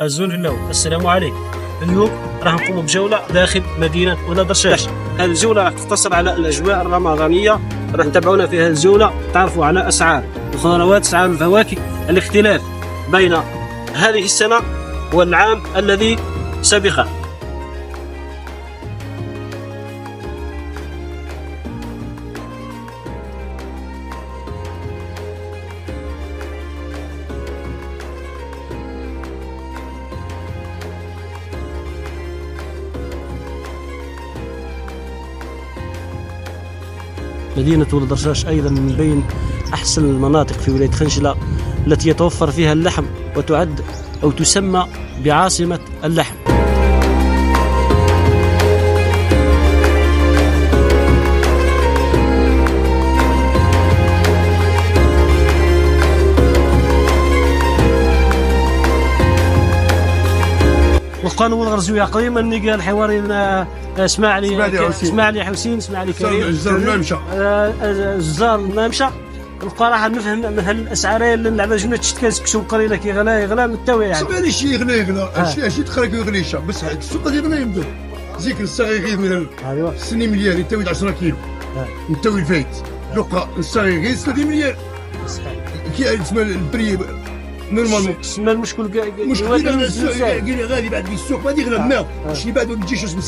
الزول في الأول. السلام عليكم. اليوم راح نقوم بجولة داخل مدينة ولاد رشاش. هذه الجولة راح تقتصر على الأجواء الرمضانية، راح تتابعونا في هذه الجولة تعرفوا على أسعار الخضروات، أسعار الفواكه، الاختلاف بين هذه السنة والعام الذي سبقه. مدينة ولد رشاش أيضا من بين أحسن المناطق في ولاية خنشلة التي يتوفر فيها اللحم، وتعد أو تسمى بعاصمة اللحم. وقالوا الغرزوية قديما اللي قال حواري اسمع لي حسين، اسمع لي كريم، الزار الممشى الزار الممشى. نبقى راح نفهم مثلا الاسعار اللي نلعب جمله تشتكاسك سوق قليله يغلى متوي يعني. سبالي شي يغلى اشي تخرج يغليش بس السوق اللي يغلى يبدو زيك الصغير مثلا ايوا سني مليار يتوي 10 كيلو يتوي الفايت لقى الصغير 30 مليار كي اسمه البري نورمالمون. تسمى المشكل قال غادي بعد السوق غادي يغلى الماء شي بعد نجي شو اسمه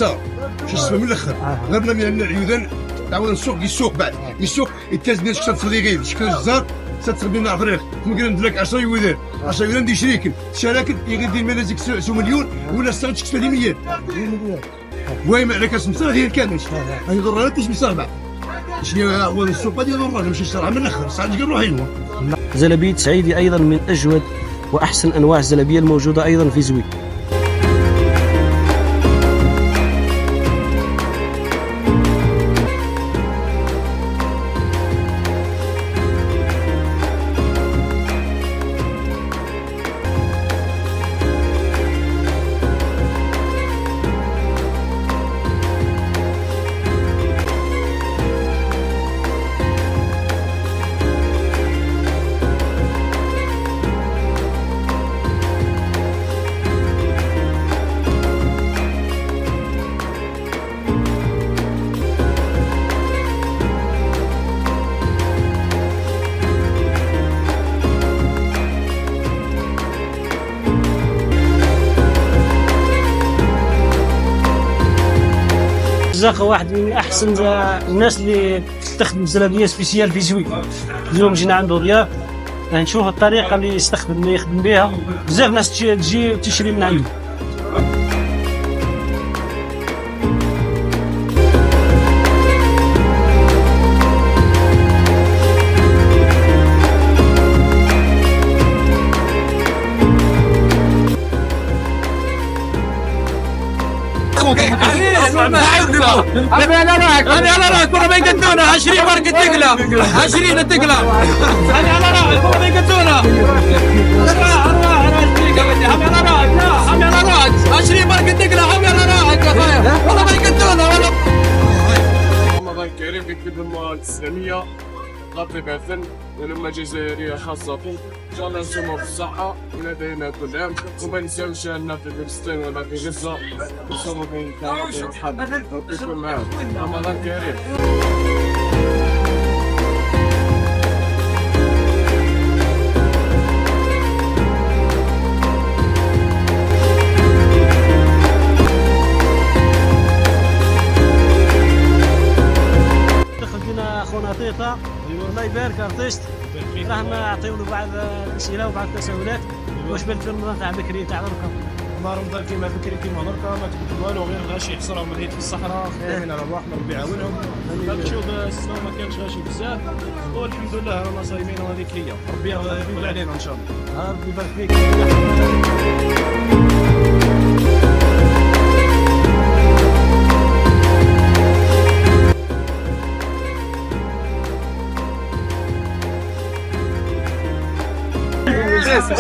شو اسمه من الاخر غير من العيودان تعاود السوق بعد السوق يتكاز بين شكل صغير شكل الزار ستخدم مع فريق كما قلنا لك 10 يودان 10 يودان دي شريك شراكه يغدي المنازل سو مليون ولا 30 مليون وين على كاس مسار هي كامل هي ضرورات مش مصابع شنو هو السوق غادي يضر ماشي الشرع من الاخر ساعات قبل حلوه. زلابية سعيدي أيضا من أجود وأحسن أنواع الزلابية الموجودة أيضا في زويل. زاقة واحد من احسن الناس اللي تستخدم زلابيه سبيسيال في زويل. اليوم جينا عنده ضياف نشوف الطريقه اللي يخدم بها. بزاف ناس تجي تشري من عنده. انا على رايك والله ما يقدونا 20 ورقه تقلى 20 تقلى انا على رايك والله ما يقدونا هم على رايك 20 ورقه تقلى هم على رايك يا اخويا والله ما يقدونا والله. رمضان كريم في كل الأمة الإسلامية قاطبة والأمة الجزائرية خاصة إن شاء الله نسوموا في الصحة ولدينا كل عام وما ننساوش أننا في فلسطين ولا في غزة نسوموا بين الحد ربي يكون معاهم. رمضان كريم. اخونا طيطا الله يبارك ارتيست راح نعطيو له بعض الاسئله وبعض التساؤلات. واش بان في رمضان تاع بكري تاع دركا؟ ما رمضان كيما بكري كيما دركا ما تبدل والو غير غاشي يحصرهم العيد في الصحراء خايفين على رواحنا ربي يعاونهم. تشوف السنه ما كانش غاشي بزاف والحمد لله رانا صايمين وهذيك هي ربي يرضى علينا ان شاء الله. ربي يبارك فيك.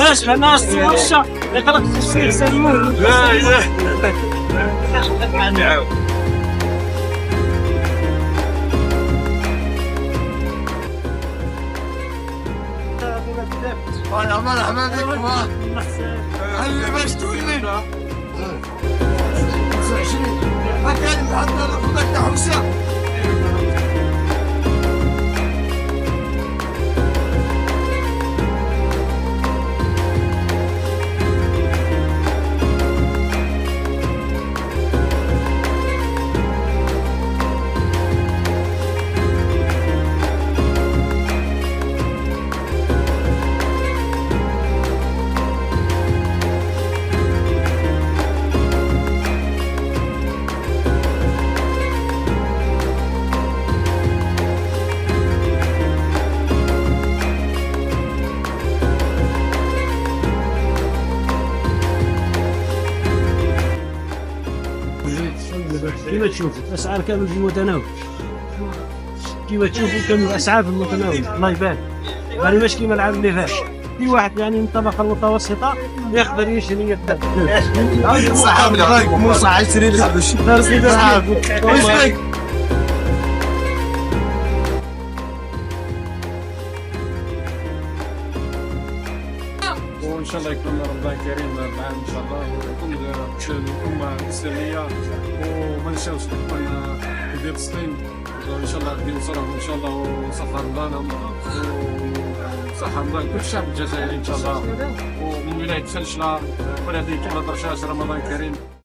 ايش الناس تمشى يقرا التفسير سلمون لا لا يا مرحبا بكم. اللي باش تقول لي 25 ما كان عندنا ناخذك تحوسه. كيما تشوف الاسعار كامل في المتناول، كيما تشوفوا كامل الاسعار في المتناول. الله يبارك، يعني مش كيما العام اللي فات. في واحد يعني من الطبقه المتوسطه يقدر يشري يقدر. صح مو صح 20 حبش. وان شاء الله يكون رمضان كريم العام ان شاء الله، ويكون الامه الاسلاميه، وما ننساوش اخواننا في فلسطين ان شاء الله غادي ينصرهم ان شاء الله، وصحة رمضانهم وصحة رمضان كل الشعب الجزائري ان شاء الله، ومن ولايه سلشله ولدي كما درشاش رمضان كريم.